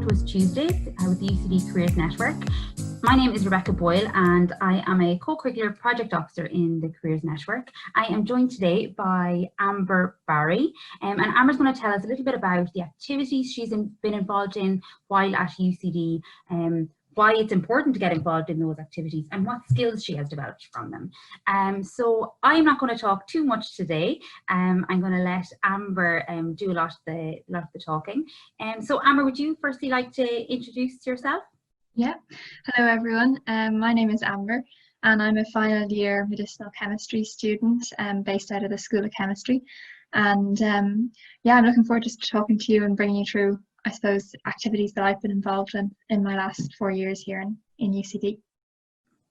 to us Tuesdays with the UCD Careers Network. My name is Rebecca Boyle and I am a co-curricular project officer in the Careers Network. I am joined today by Amber Barry, and Amber's going to tell us a little bit about the activities she's been involved in while at UCD, why it's important to get involved in those activities and what skills she has developed from them. So I'm not going to talk too much today. I'm going to let Amber do a lot of the talking. So Amber, would you firstly like to introduce yourself? Yeah, hello everyone. My name is Amber and I'm a final year medicinal chemistry student based out of the School of Chemistry. And yeah, I'm looking forward to talking to you and bringing you through, I suppose, activities that I've been involved in my last 4 years here in UCD.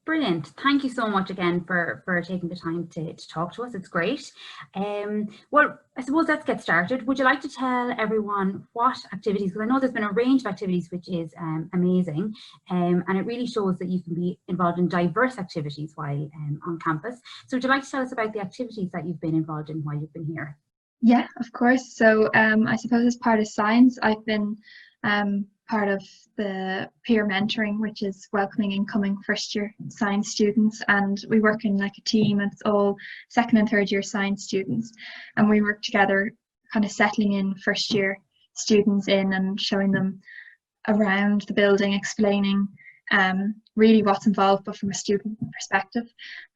Brilliant. Thank you so much again for taking the time to talk to us. It's great. Well, I suppose let's get started. Would you like to tell everyone what activities, because I know there's been a range of activities which is amazing, and it really shows that you can be involved in diverse activities while on campus. So would you like to tell us about the activities that you've been involved in while you've been here? Yeah, of course. So I suppose as part of science, I've been part of the peer mentoring, which is welcoming incoming first year science students, and we work in like a team, and it's all second and third year science students, and we work together kind of settling in first year students in and showing them around the building, explaining really what's involved but from a student perspective,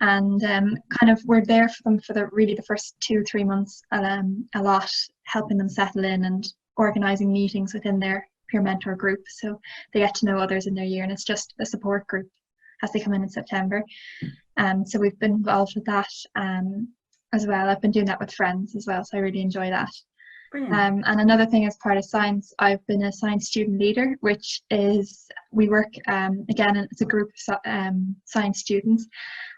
and kind of we're there for them for the first 2-3 months, a lot helping them settle in and organising meetings within their peer mentor group, so they get to know others in their year, and it's just a support group as they come in September. So we've been involved with that as well. I've been doing that with friends as well, so I really enjoy that. And another thing, as part of science, I've been a science student leader, which is we work again, it's a group of science students,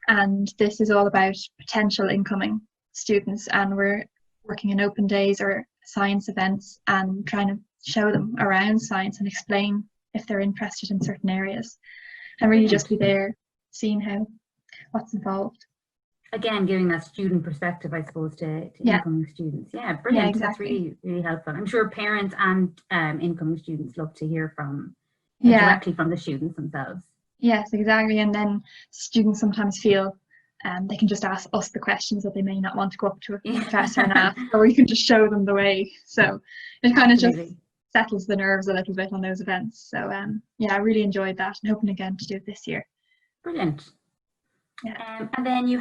and this is all about potential incoming students, and we're working in open days or science events and trying to show them around science and explain if they're interested in certain areas, and really just be there seeing what's involved. Again, giving that student perspective, I suppose, to incoming students. Yeah, brilliant. Yeah, exactly. That's really, really helpful. I'm sure parents and incoming students love to hear from directly from the students themselves. Yes, exactly. And then students sometimes feel they can just ask us the questions that they may not want to go up to a professor and ask, or we can just show them the way. So it kind of just settles the nerves a little bit on those events. So yeah, I really enjoyed that and hoping again to do it this year. Brilliant. Yeah. And then you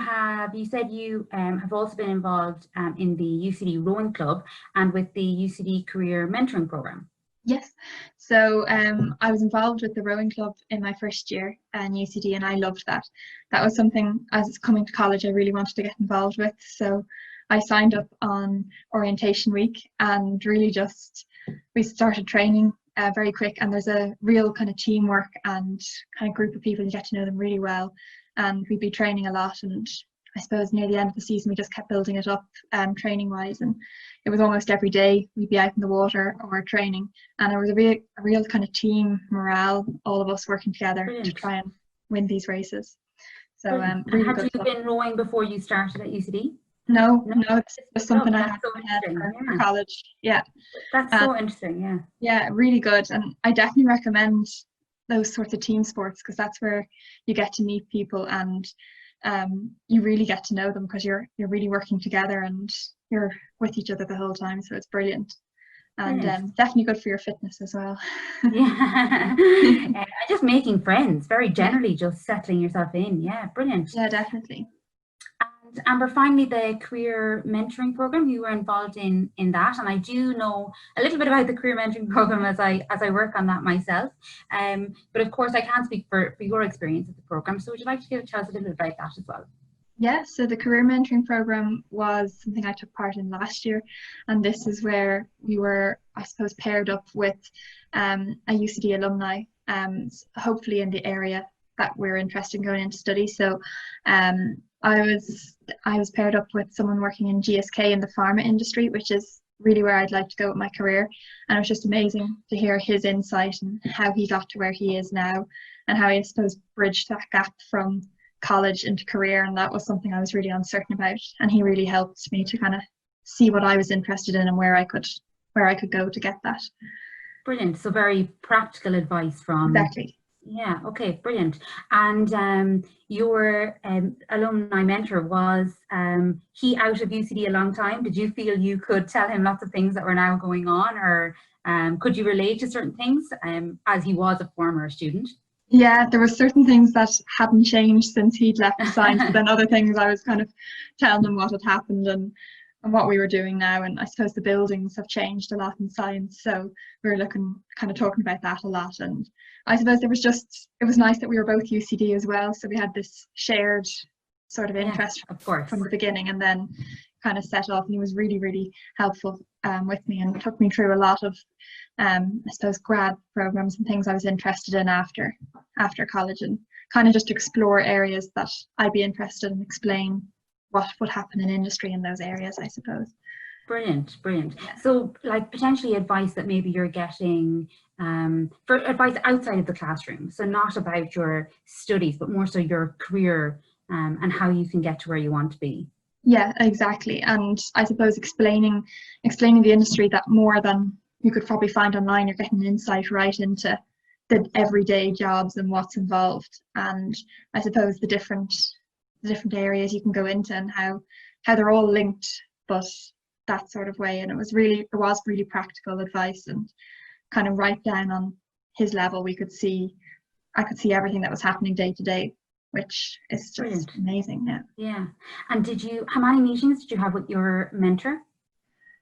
said you have also been involved in the UCD rowing club and with the UCD career mentoring program. Yes, so I was involved with the rowing club in my first year in UCD, and I loved that. That was something, as coming to college, I really wanted to get involved with. So I signed up on orientation week, and really we started training very quick, and there's a real kind of teamwork and kind of group of people. You get to know them really well, and we'd be training a lot, and I suppose near the end of the season we just kept building it up training wise, and it was almost every day we'd be out in the water or training, and there was a real kind of team morale, all of us working together to try and win these races. So really had you been rowing before you started at UCD? No, this was something I had for college. Yeah, that's so interesting. Yeah, really good, and I definitely recommend those sorts of team sports, because that's where you get to meet people and you really get to know them, because you're really working together and you're with each other the whole time. So it's brilliant, and definitely good for your fitness as well. Yeah, just making friends, very generally, just settling yourself in. Yeah, brilliant. Yeah, definitely. And Amber, finally, the career mentoring program, you were involved in that, and I do know a little bit about the career mentoring program as I work on that myself. But of course, I can't speak for your experience of the program. So would you like to tell us a little bit about that as well? Yeah, so the career mentoring program was something I took part in last year, and this is where we were, I suppose, paired up with a UCD alumni, hopefully in the area that we're interested in going into study. So I was paired up with someone working in GSK in the pharma industry, which is really where I'd like to go with my career, and it was just amazing to hear his insight and how he got to where he is now, and how he, I suppose, bridged that gap from college into career, and that was something I was really uncertain about, and he really helped me to kind of see what I was interested in and where I could go to get that. Brilliant. So very practical advice from. Exactly. Yeah, okay, brilliant. And your alumni mentor, was he out of UCD a long time? Did you feel you could tell him lots of things that were now going on, or could you relate to certain things as he was a former student? Yeah, there were certain things that hadn't changed since he'd left the science, but then other things I was kind of telling him what had happened and what we were doing now. And I suppose the buildings have changed a lot in science, so we were kind of talking about that a lot. And I suppose it was nice that we were both UCD as well, so we had this shared sort of interest from the beginning, and then kind of set off. And he was really, really helpful with me, and took me through a lot of I suppose grad programs and things I was interested in after college, and kind of just explore areas that I'd be interested in, explain what would happen in industry in those areas, I suppose. Brilliant, brilliant. Yeah. So like potentially advice that maybe you're getting for advice outside of the classroom. So not about your studies, but more so your career and how you can get to where you want to be. Yeah, exactly. And I suppose explaining the industry that more than you could probably find online, you're getting an insight right into the everyday jobs and what's involved. And I suppose the different areas you can go into, and how they're all linked, but that sort of way. And it was really practical advice, and kind of right down on his level I could see everything that was happening day to day, which is just brilliant. Amazing. Yeah. And how many meetings did you have with your mentor?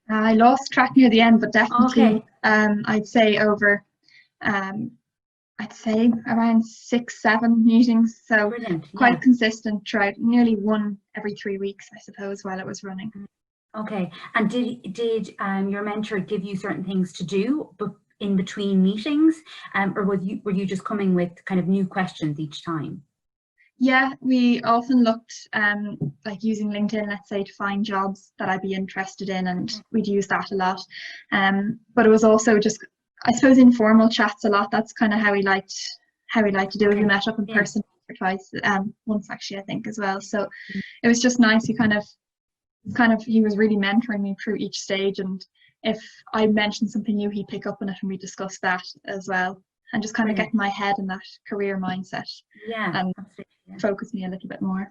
I lost track near the end, but definitely I'd say over around 6-7 meetings, so quite consistent throughout, nearly one every 3 weeks, I suppose, while it was running. Okay. And did your mentor give you certain things to do in between meetings, or were you just coming with kind of new questions each time? Yeah, we often looked like using LinkedIn, let's say, to find jobs that I'd be interested in, and we'd use that a lot. But it was also just, I suppose, informal chats a lot. That's kind of how we liked to do it. We met up in person twice, once actually, I think, as well. So it was just nice. He he was really mentoring me through each stage, and if I mentioned something new, he'd pick up on it, and we discussed that as well, and just kind of get my head in that career mindset. And focus me a little bit more.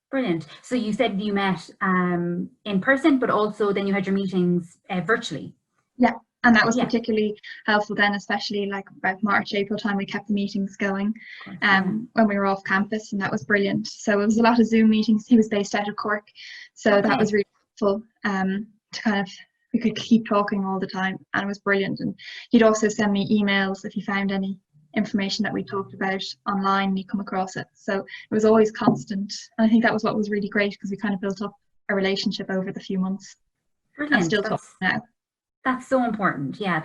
Brilliant. So you said you met in person, but also then you had your meetings virtually. Yeah, and that was particularly helpful then, especially like about March, April time. We kept the meetings going when we were off campus, and that was brilliant. So it was a lot of Zoom meetings. He was based out of Cork, so that was really helpful to kind of, we could keep talking all the time, and it was brilliant. And he'd also send me emails if he found any information that we talked about online, and he'd come across it. So it was always constant, and I think that was what was really great, because we kind of built up a relationship over the few months. Brilliant. And still talking now. That's so important. Yeah,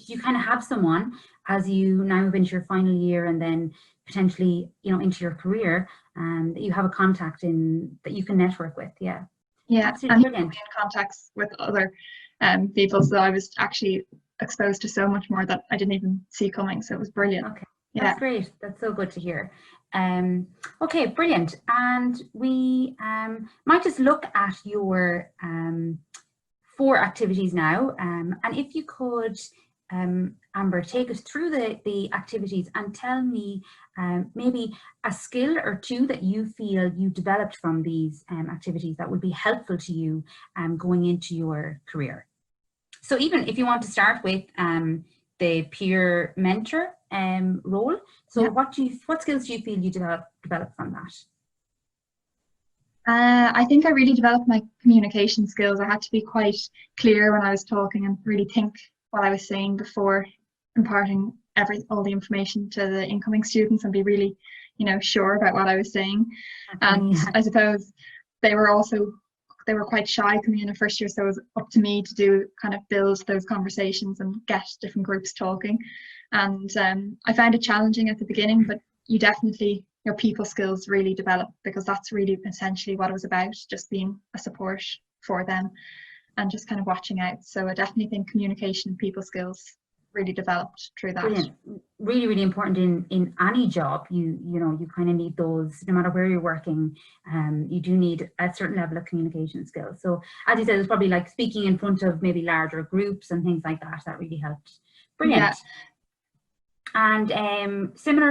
you kind of have someone as you now move into your final year, and then potentially, into your career, that you have a contact that you can network with. Yeah. And he put me in contacts with other people, so I was actually exposed to so much more that I didn't even see coming. So it was brilliant. Okay, that's great. That's so good to hear. Okay, brilliant. And we might just look at your 4 activities now, and if you could, Amber, take us through the activities and tell me maybe a skill or 2 that you feel you developed from these activities that would be helpful to you going into your career. So even if you want to start with the peer mentor role, so what skills do you feel you developed from that? I think I really developed my communication skills. I had to be quite clear when I was talking, and really think what I was saying before imparting all the information to the incoming students, and be really, sure about what I was saying. And I suppose they were quite shy coming in first year, so it was up to me to build those conversations and get different groups talking. And I found it challenging at the beginning, but you definitely, your people skills really develop, because that's really essentially what it was about, just being a support for them and just kind of watching out. So I definitely think communication and people skills really developed through that. Brilliant. Really, really important in any job. You kind of need those, no matter where you're working. You do need a certain level of communication skills. So as you said, it's probably like speaking in front of maybe larger groups and things like that. That really helped. Brilliant. And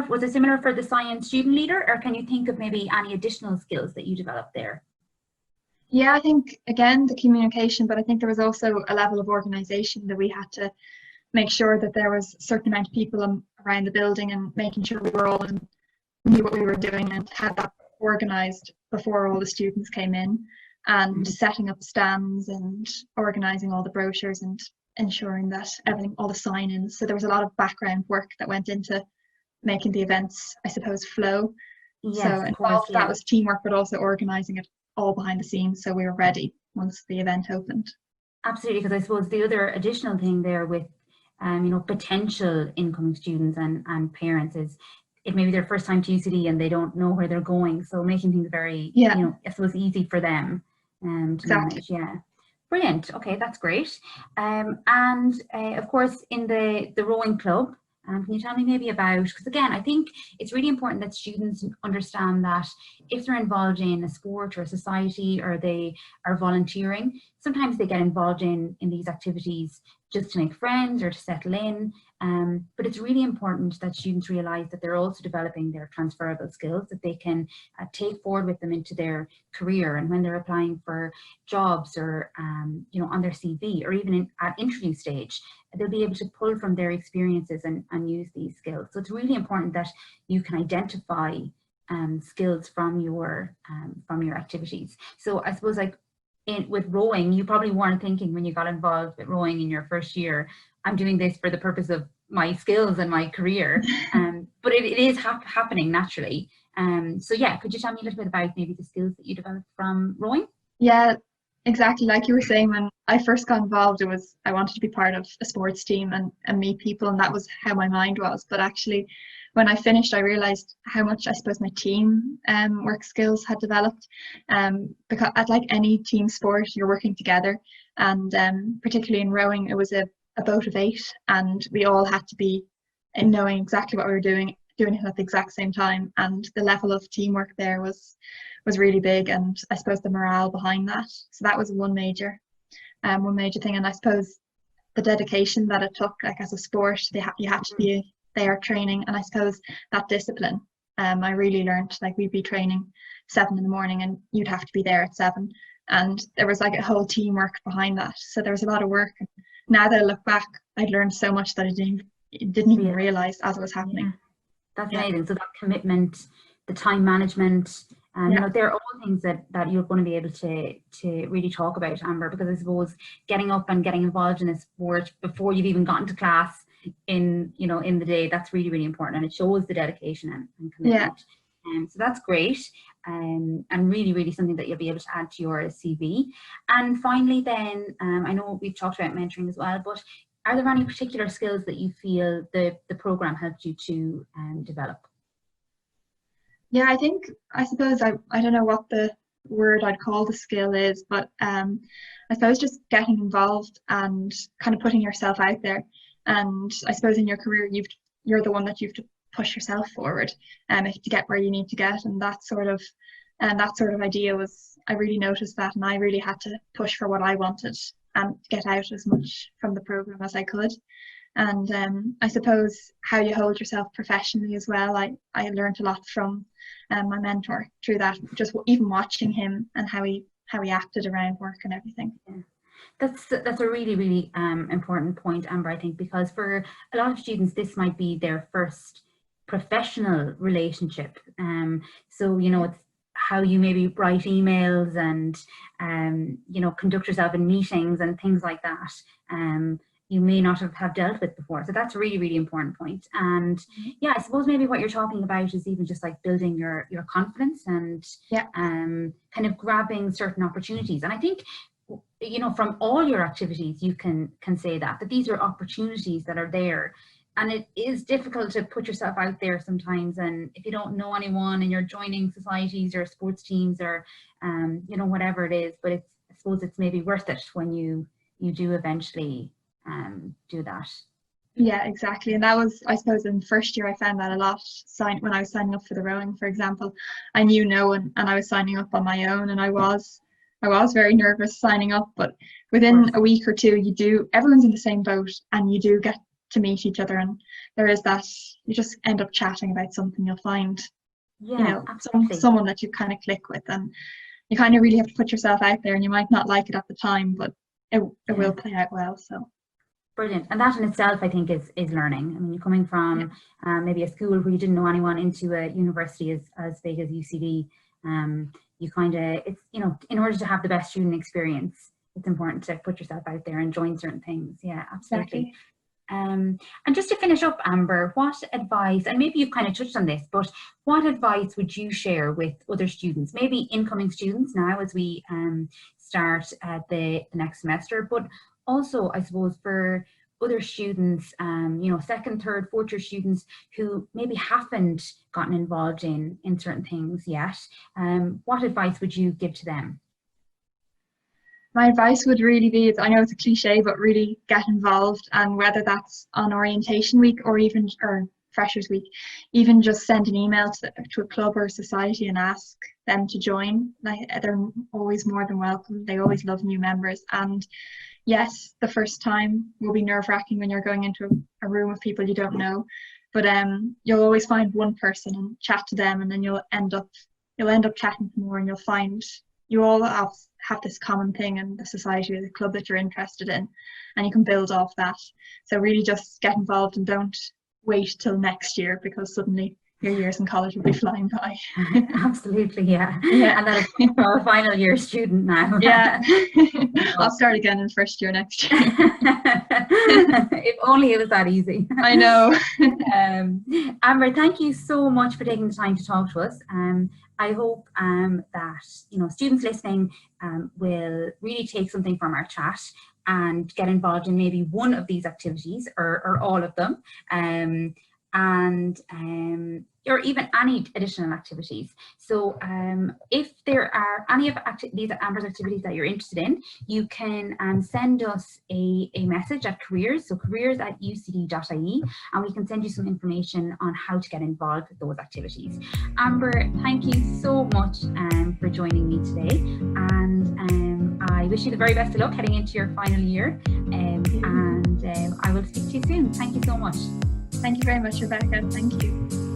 was it similar for the science student leader, or can you think of maybe any additional skills that you developed there? Yeah, I think again the communication, but I think there was also a level of organization that we had to make sure that there was a certain amount of people around the building, and making sure we were all knew what we were doing and had that organized before all the students came in, and setting up stands and organizing all the brochures and ensuring that everything, all the sign-ins. So there was a lot of background work that went into making the events, I suppose, flow. Yes, so of course, that was teamwork, but also organizing it all behind the scenes so we were ready once the event opened. Absolutely, because I suppose the other additional thing there with potential incoming students and parents is it may be their first time to UCD and they don't know where they're going, so making things very I suppose easy for them to manage. Yeah, brilliant. Okay, that's great. And of course in the rowing club, can you tell me maybe about, because again, I think it's really important that students understand that if they're involved in a sport or a society, or they are volunteering, sometimes they get involved in these activities just to make friends or to settle in. But it's really important that students realise that they're also developing their transferable skills that they can take forward with them into their career, and when they're applying for jobs or on their CV, or even at interview stage, they'll be able to pull from their experiences and use these skills. So it's really important that you can identify skills from your activities. So I suppose with rowing, you probably weren't thinking when you got involved with rowing in your first year, I'm doing this for the purpose of my skills and my career, but it is happening naturally. So yeah, could you tell me a little bit about maybe the skills that you developed from rowing? Yeah, exactly. Like you were saying, when I first got involved, I wanted to be part of a sports team and meet people, and that was how my mind was. But actually, when I finished, I realized how much I suppose my team work skills had developed. Because at like any team sport, you're working together, and particularly in rowing, it was a boat of 8, and we all had to be knowing exactly what we were doing it at the exact same time, and the level of teamwork there was really big, and I suppose the morale behind that. So that was one major thing, and I suppose the dedication that it took, like as a sport, you had to be there training, and I suppose that discipline. I really learned, like we'd be training 7 in the morning, and you'd have to be there at 7, and there was like a whole teamwork behind that. So there was a lot of work. Now that I look back, I'd learned so much that I didn't even realize as it was happening. Yeah. That's amazing. So that commitment, the time management, they're all things that you're going to be able to really talk about, Amber, because I suppose getting up and getting involved in a sport before you've even gotten to class in the day, that's really, really important, and it shows the dedication and commitment. So that's great, and really, really something that you'll be able to add to your CV. And finally then, I know we've talked about mentoring as well, but are there any particular skills that you feel the program helped you to develop? Yeah, I suppose I don't know what the word I'd call the skill is, but I suppose just getting involved and kind of putting yourself out there. And I suppose in your career, you're the one that you have to push yourself forward to get where you need to get, and that sort of idea was, I really noticed that, and I really had to push for what I wanted and get out as much from the program as I could. And I suppose how you hold yourself professionally as well. I learned a lot from my mentor through that, just even watching him and how he acted around work and everything. Yeah. That's a really, really important point, Amber, I think, because for a lot of students, this might be their first professional relationship. So, it's how you maybe write emails and, conduct yourself in meetings and things like that. You may not have dealt with before. So that's a really, really important point. And yeah, I suppose maybe what you're talking about is even just like building your confidence and kind of grabbing certain opportunities. And I think, from all your activities, you can say that these are opportunities that are there. And it is difficult to put yourself out there sometimes. And if you don't know anyone and you're joining societies or sports teams or, whatever it is, but I suppose it's maybe worth it when you do eventually do that. Yeah, exactly. And that was, I suppose, in first year I found that a lot. When I was signing up for the rowing, for example, I knew no one, and I was signing up on my own, and I was very nervous signing up. But within a week or two, everyone's in the same boat, and you do get to meet each other, and there is that, you just end up chatting about something, you'll find, you know, someone that you kind of click with, and you kind of really have to put yourself out there, and you might not like it at the time, but it will play out well. So brilliant. And that in itself, I think, is learning. I mean, you're coming from maybe a school where you didn't know anyone into a university as big as UCD. You kind of, it's, you know, in order to have the best student experience, it's important to put yourself out there and join certain things. Yeah, absolutely. Exactly. And just to finish up, Amber, what advice, and maybe you've kind of touched on this, but what advice would you share with other students, maybe incoming students now as we start the next semester, but also, I suppose, for other students, you know, second, third, fourth year students who maybe haven't gotten involved in certain things yet, what advice would you give to them? My advice would really be, I know it's a cliche, but really get involved, and whether that's on orientation week or even freshers week, even just send an email to a club or society and ask them to join. Like, they're always more than welcome. They always love new members, and yes, the first time will be nerve-wracking when you're going into a room of people you don't know, but you'll always find one person and chat to them, and then you'll end up chatting more, and you'll find you all have this common thing in the society or the club that you're interested in, and you can build off that. So really just get involved and don't wait till next year, because suddenly your years in college will be flying by. Absolutely, yeah. And then a final year student now. Yeah. I'll start again in first year next year. If only it was that easy. I know. Amber, thank you so much for taking the time to talk to us. I hope that, you know, students listening will really take something from our chat and get involved in maybe one of these activities or all of them. Or even any additional activities. So if there are any of these Amber's activities that you're interested in, you can send us a message at careers, so careers@ucd.ie, and we can send you some information on how to get involved with those activities. Amber, thank you so much for joining me today, and I wish you the very best of luck heading into your final year, and I will speak to you soon. Thank you so much. Thank you very much, Rebecca. Thank you.